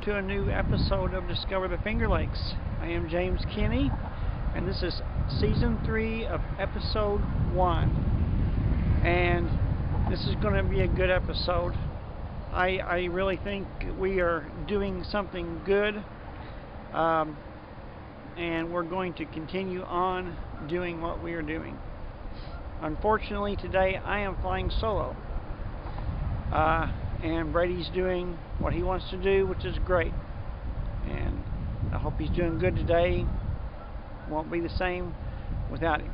to a new episode of Discover the Finger Lakes. I am James Kinney, and this is Season 3 of Episode 1. And this is going to be a good episode. I really think we are doing something good, and we're going to continue on doing what we are doing. Unfortunately, today I am flying solo. And Brady's doing what he wants to do, which is great. And I hope he's doing good today. Won't be the same without him.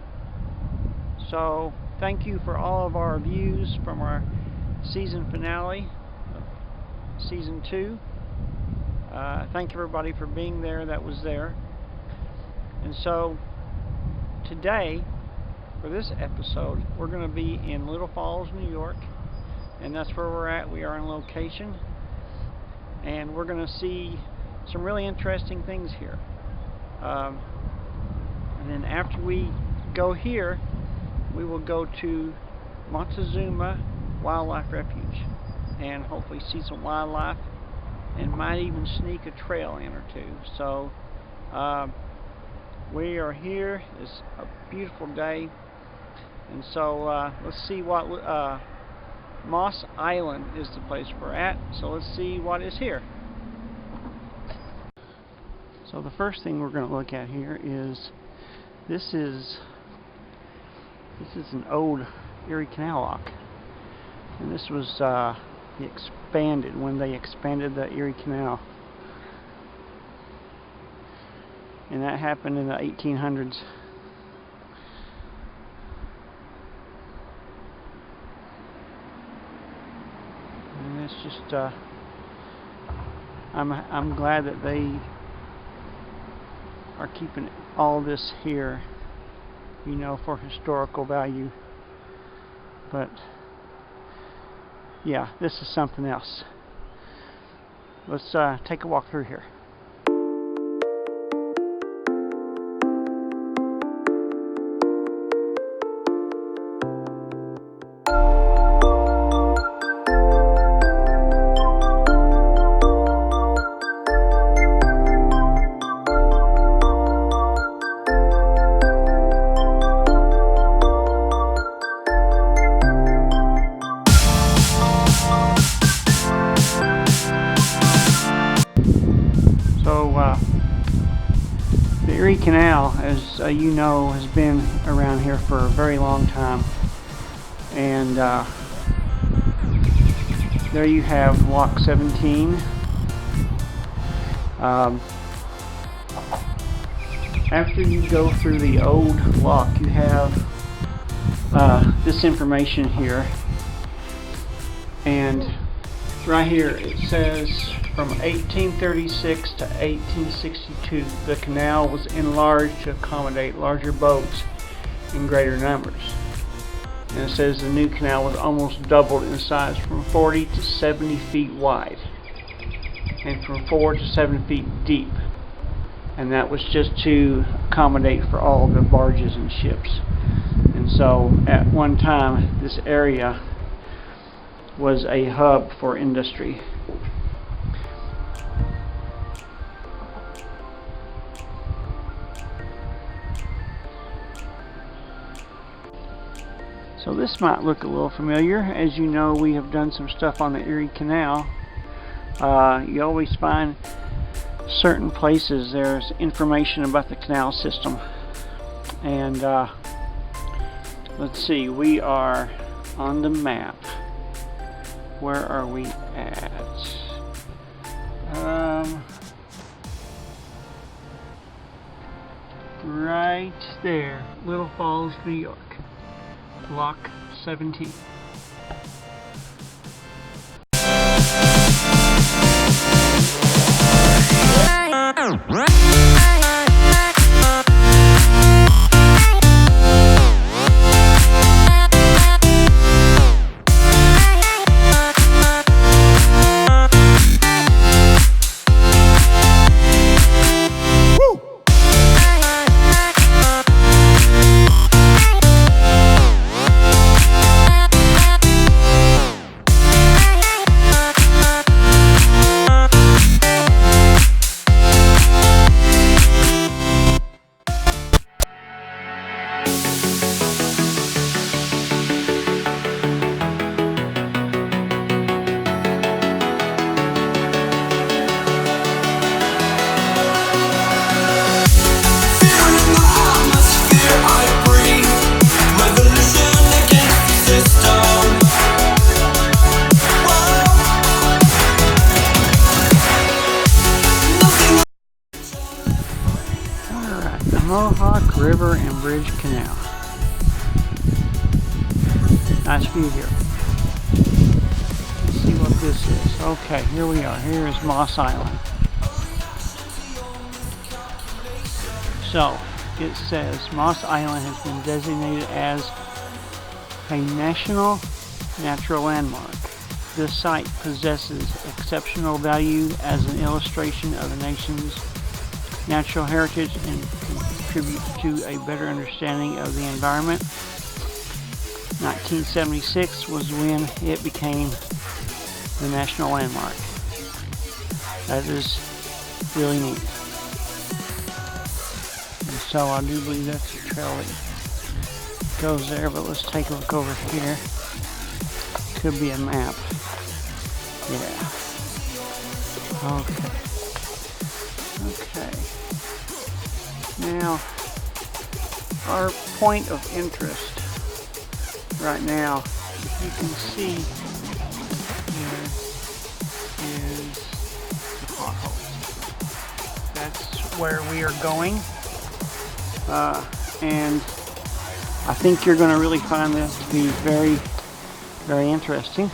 So, thank you for all of our views from our season finale of Season 2. Thank everybody for being there that was there. And so, today, for this episode, we're going to be in Little Falls, New York. And that's where we're at. We are on location, and we're going to see some really interesting things here. And then after we go here, we will go to Montezuma Wildlife Refuge and hopefully see some wildlife, and might even sneak a trail in or two. So we are here. It's a beautiful day, and so let's see what Moss Island is the place we're at, so let's see what is here. So the first thing we're going to look at here is this is an old Erie Canal lock, and this was expanded when they expanded the Erie Canal, and that happened in the 1800s. It's just I'm glad that they are keeping all this here, you know, for historical value. But yeah, this is something else. Let's take a walk through here. The Erie Canal, as you know, has been around here for a very long time, and there you have Lock 17. After you go through the old lock, you have this information here, and right here it says from 1836 to 1862 the canal was enlarged to accommodate larger boats in greater numbers. And it says the new canal was almost doubled in size, from 40 to 70 feet wide and from 4 to 7 feet deep. And that was just to accommodate for all the barges and ships. And so at one time this area was a hub for industry. So this might look a little familiar. As you know, we have done some stuff on the Erie Canal. You always find certain places there's information about the canal system. And let's see, we are on the map. Where are we at? Right there, Little Falls, New York. Lock 17. Mohawk River and Bridge Canal. Nice view here. Let's see what this is. Okay, here we are. Here is Moss Island. So, it says Moss Island has been designated as a National Natural Landmark. This site possesses exceptional value as an illustration of the nation's natural heritage and contributes to a better understanding of the environment. 1976 was when it became the National Landmark. That is really neat. And so I do believe that's a trail that goes there, but let's take a look over here. Could be a map. Yeah. Okay. Okay. Now, our point of interest right now, if you can see here, is the potholes. That's where we are going. And I think you're going to really find this to be very, very interesting.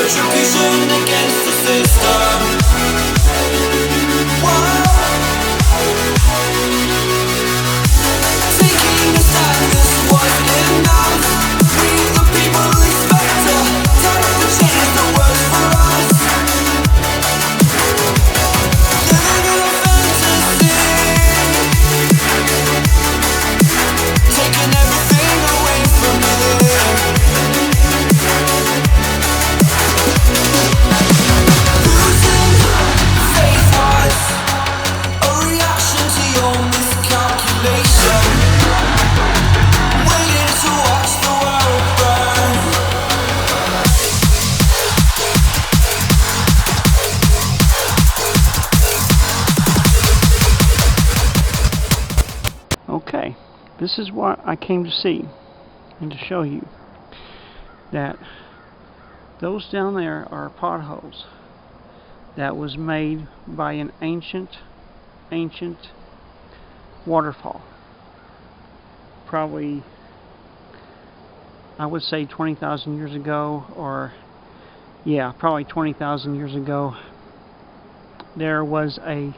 Attribution against the system. Taking a stand, this wasn't enough. We the people expect a time to change the world for us. Living in a fantasy, taking everything away from me. Okay, this is what I came to see and to show you, that those down there are potholes that was made by an ancient waterfall. Probably, I would say 20,000 years ago, or yeah, probably 20,000 years ago. There was a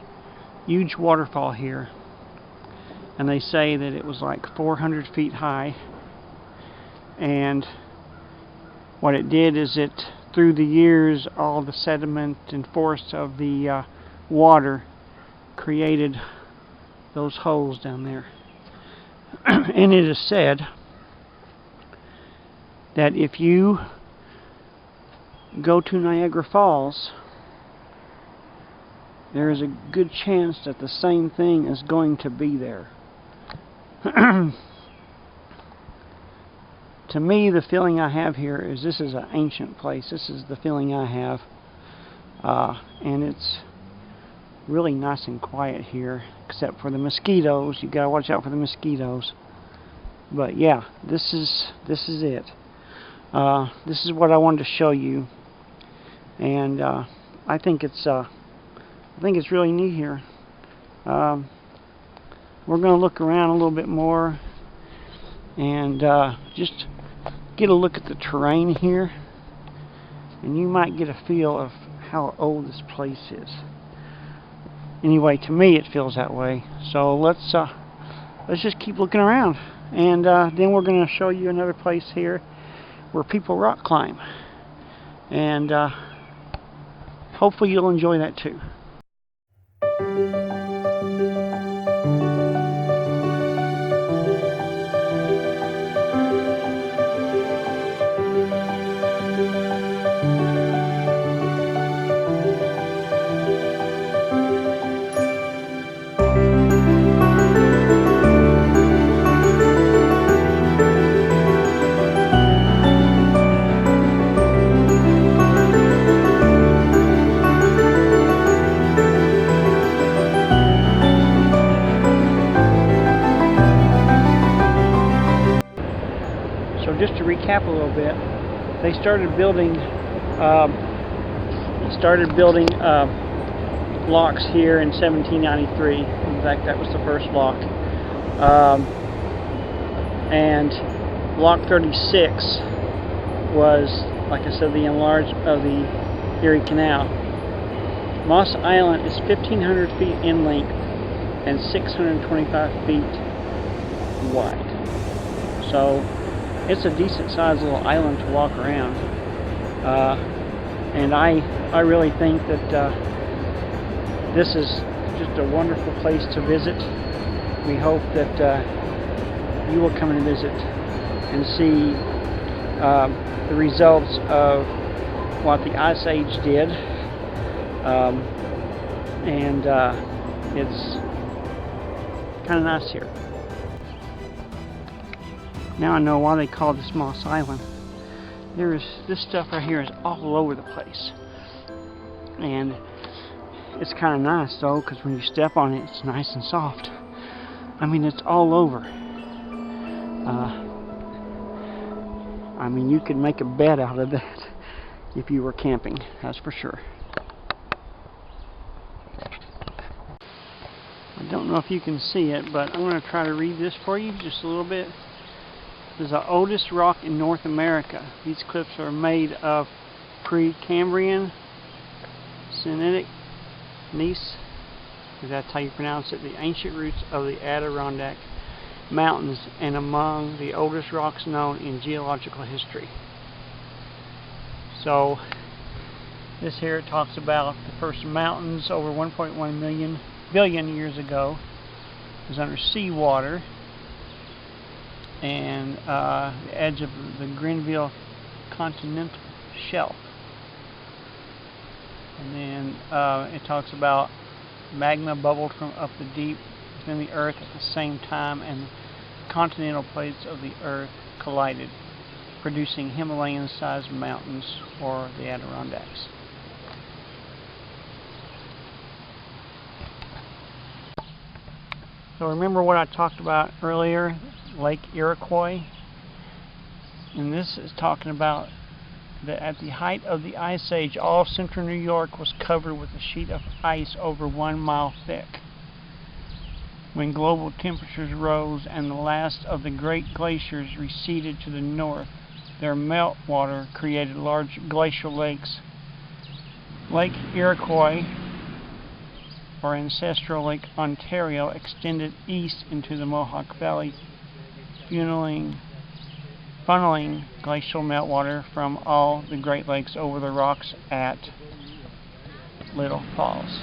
huge waterfall here, and they say that it was like 400 feet high, and what it did is it, through the years, all the sediment and force of the water created those holes down there. And it is said that if you go to Niagara Falls, there is a good chance that the same thing is going to be there. To me, the feeling I have here is this is an ancient place. This is the feeling I have. And it's really nice and quiet here, except for the mosquitoes. You gotta watch out for the mosquitoes. But yeah, this is it. This is what I wanted to show you, and I think it's really neat here. We're gonna look around a little bit more and just get a look at the terrain here, and you might get a feel of how old this place is. Anyway, to me it feels that way. So let's just keep looking around, and then we're going to show you another place here where people rock climb, and hopefully you'll enjoy that too. just to recap a little bit, they started building locks here in 1793. In fact, that was the first lock. And Lock 36 was, like I said, the enlarged of the Erie Canal. Moss Island is 1,500 feet in length and 625 feet wide. So it's a decent sized little island to walk around. And I really think that this is just a wonderful place to visit. We hope that you will come and visit and see the results of what the Ice Age did. It's kind of nice here. Now I know why they call this Moss Island. This stuff right here is all over the place, and it's kind of nice though, because when you step on it, it's nice and soft. I mean, it's all over. I mean, you could make a bed out of that if you were camping, that's for sure. I don't know if you can see it, but I'm going to try to read this for you just a little bit. This is the oldest rock in North America. These cliffs are made of Precambrian Seneca gneiss, if that's how you pronounce it, the ancient roots of the Adirondack Mountains, and among the oldest rocks known in geological history. So this here talks about the first mountains over 1.1 billion years ago. It was under seawater, and the edge of the Grenville continental shelf. And then it talks about magma bubbled from up the deep within the earth at the same time, and the continental plates of the earth collided, producing Himalayan-sized mountains, or the Adirondacks. So remember what I talked about earlier, Lake Iroquois? And this is talking about that at the height of the Ice Age, all of central New York was covered with a sheet of ice over 1 mile thick. When global temperatures rose and the last of the great glaciers receded to the north, their meltwater created large glacial lakes. Lake Iroquois, or ancestral Lake Ontario, extended east into the Mohawk Valley, funneling glacial meltwater from all the Great Lakes over the rocks at Little Falls.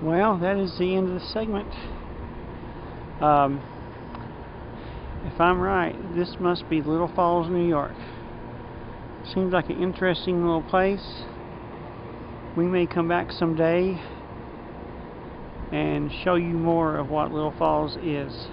Well, that is the end of the segment. If I'm right, this must be Little Falls, New York. Seems like an interesting little place. We may come back someday and show you more of what Little Falls is.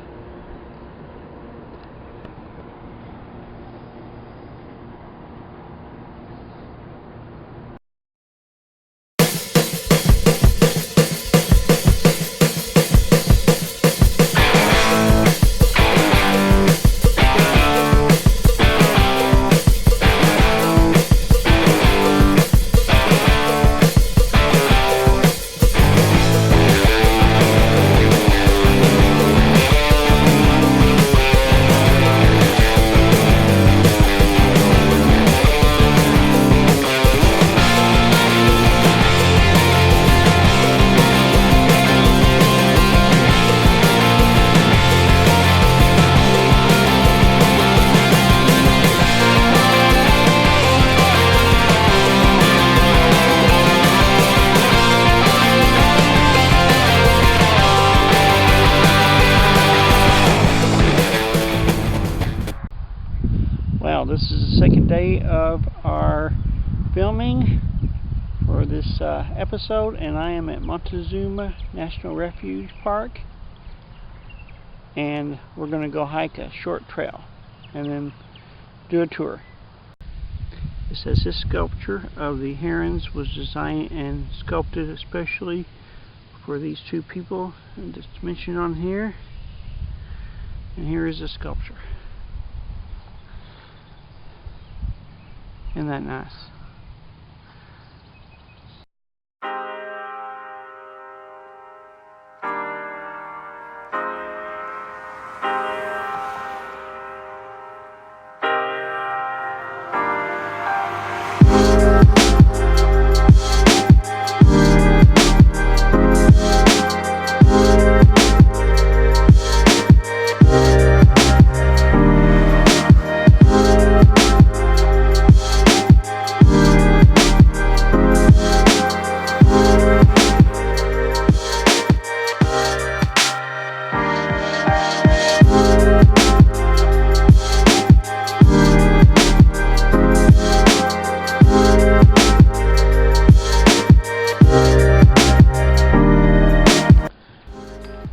Well, this is the second day of our filming for this episode, and I am at Montezuma National Refuge Park, and we're going to go hike a short trail and then do a tour. It says this sculpture of the herons was designed and sculpted especially for these two people, and it's mentioned on here, and here is the sculpture. Isn't that nice?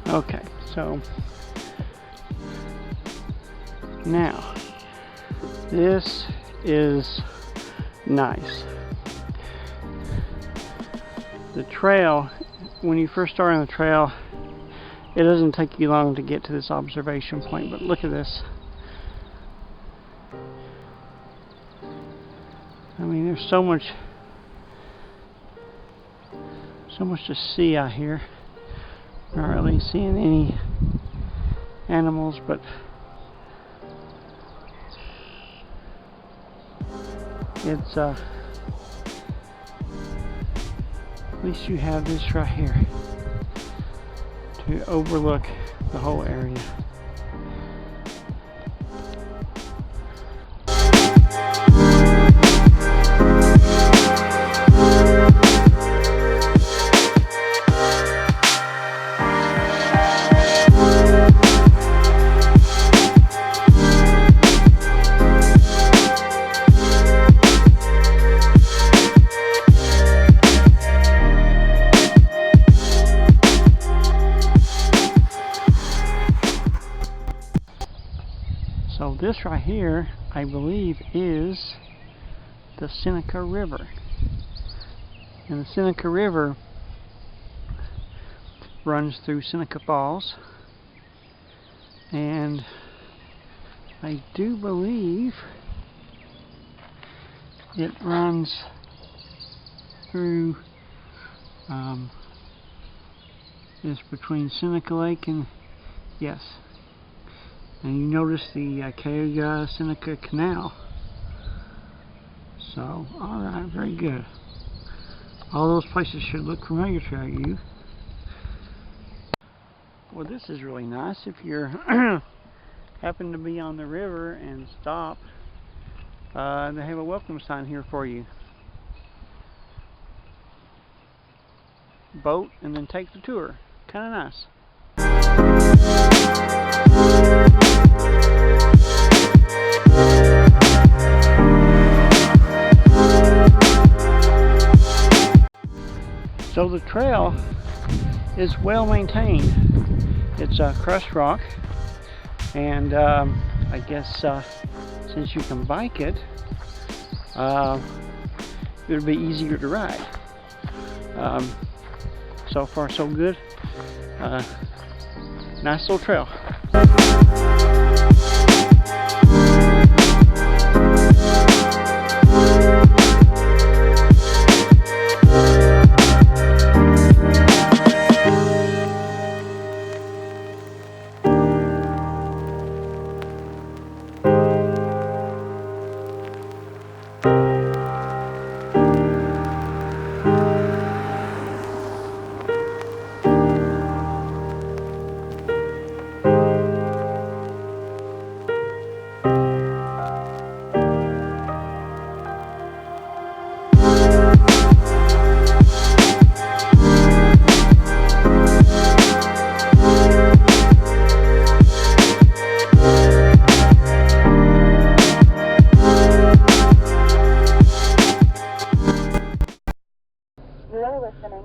Okay, so now this is nice. The trail, when you first start on the trail, it doesn't take you long to get to this observation point, but look at this. I mean, there's so much to see out here. Not really seeing any animals, but it's at least you have this right here to overlook the whole area. So this right here, I believe, is the Seneca River. And the Seneca River runs through Seneca Falls. And I do believe it runs through it's between Seneca Lake and, yes. And you notice the Cayuga Seneca Canal. So, alright, very good. All those places should look familiar to you. Well, this is really nice. If you're happen to be on the river and stop, they have a welcome sign here for you. Boat and then take the tour. Kind of nice. So the trail is well maintained. It's crushed rock, and I guess since you can bike it, it'll be easier to ride. So far so good. Nice little trail.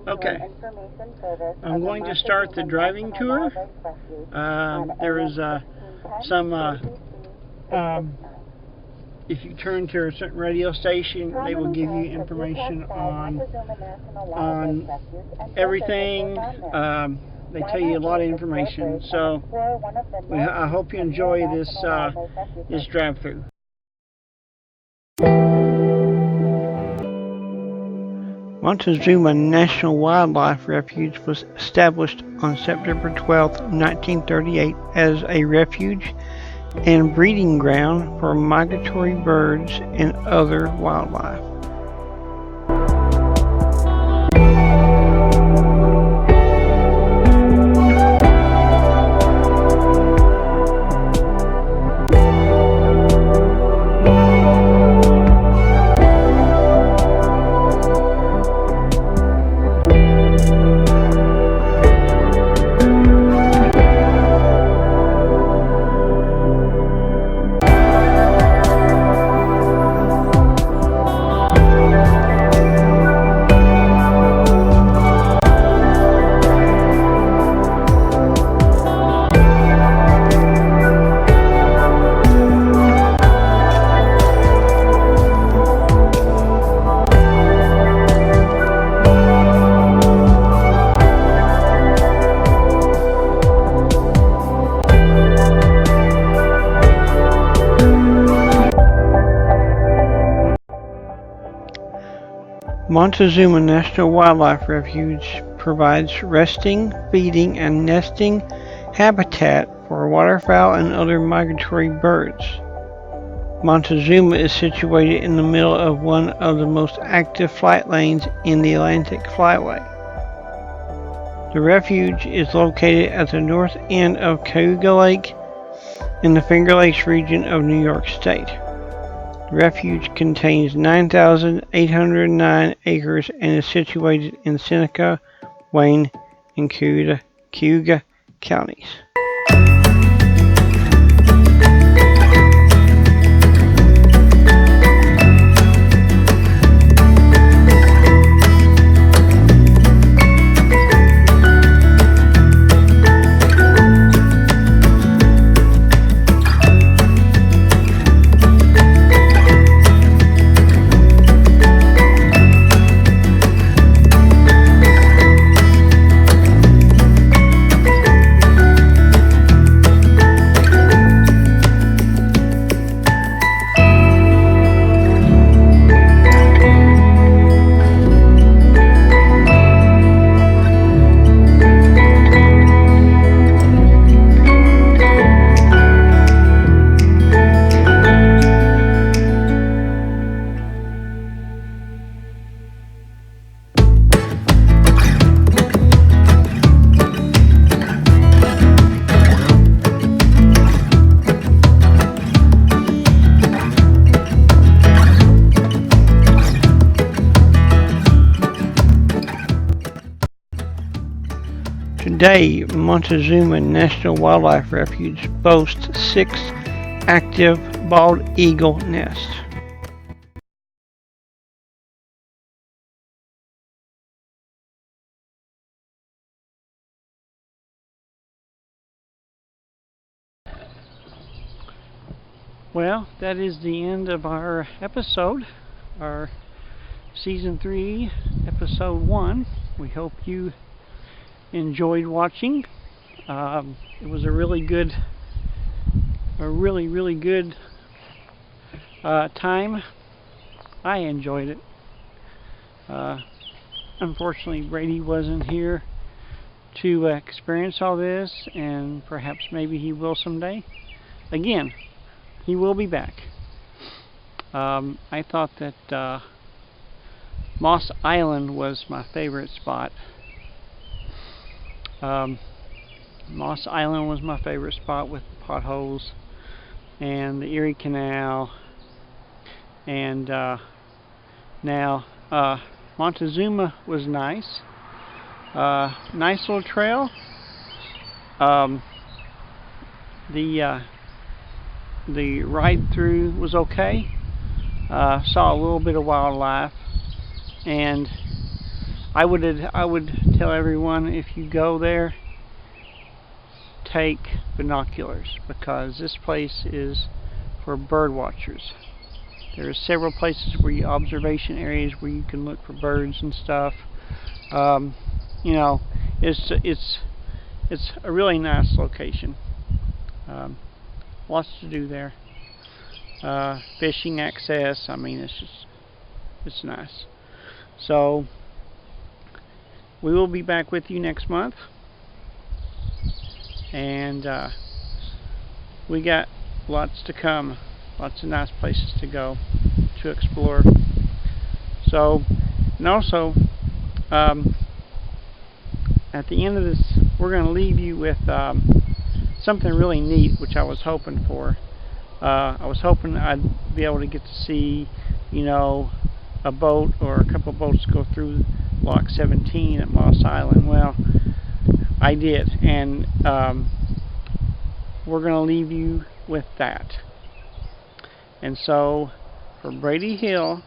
Okay, I'm going to start the driving tour. There is if you turn to a certain radio station, they will give you information on everything. They tell you a lot of information. So I hope you enjoy this drive through. Montezuma National Wildlife Refuge was established on September 12, 1938 as a refuge and breeding ground for migratory birds and other wildlife. Montezuma National Wildlife Refuge provides resting, feeding, and nesting habitat for waterfowl and other migratory birds. Montezuma is situated in the middle of one of the most active flight lanes in the Atlantic Flyway. The refuge is located at the north end of Cayuga Lake in the Finger Lakes region of New York State. The refuge contains 9,809 acres and is situated in Seneca, Wayne, and Cayuga counties. Today, Montezuma National Wildlife Refuge boasts 6 active bald eagle nests. Well, that is the end of our episode, our Season 3, Episode 1. We hope you enjoyed watching. It was a really good time. I enjoyed it. Unfortunately, Brady wasn't here to experience all this, and perhaps maybe he will someday. Again, he will be back. I thought that Moss Island was my favorite spot. Moss Island was my favorite spot with potholes and the Erie Canal, and now Montezuma was nice. Nice little trail. The ride through was okay. Saw a little bit of wildlife, and I would tell everyone, if you go there, take binoculars, because this place is for bird watchers. There are several places observation areas where you can look for birds and stuff. You know, it's a really nice location. Lots to do there. Fishing access. I mean, it's nice. So we will be back with you next month, and we got lots to come. Lots of nice places to go to explore. So, and also, at the end of this, we're going to leave you with something really neat, which I was hoping for. I was hoping I'd be able to get to see, you know, a boat or a couple of boats go through Lock 17 at Moss Island. Well, I did, and we're going to leave you with that. And so, for Brady Hill,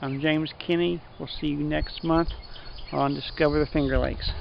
I'm James Kinney. We'll see you next month on Discover the Finger Lakes.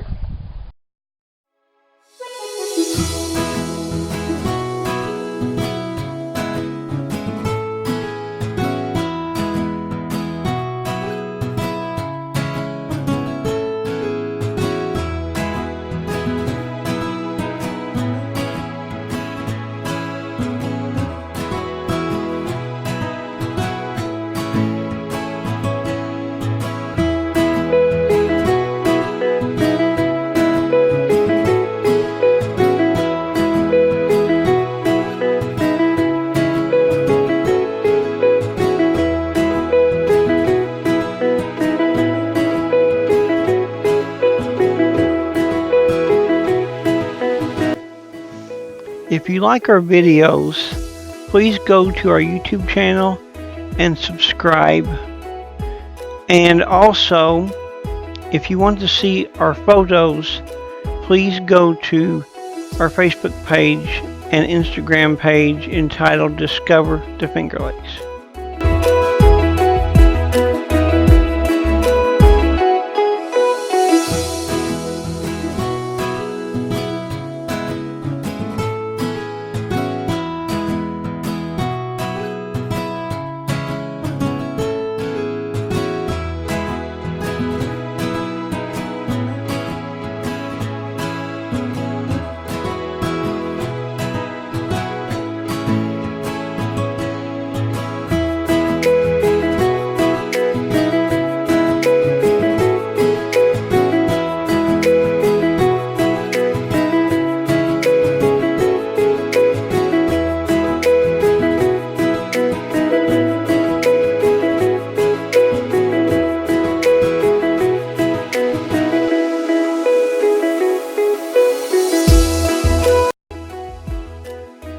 If you like our videos, please go to our YouTube channel and subscribe. And also, if you want to see our photos, please go to our Facebook page and Instagram page entitled Discover the Finger Lakes.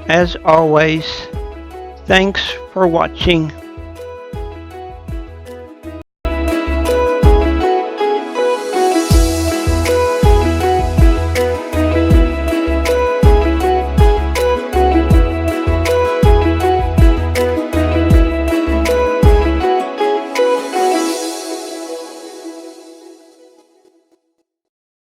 As always, thanks for watching.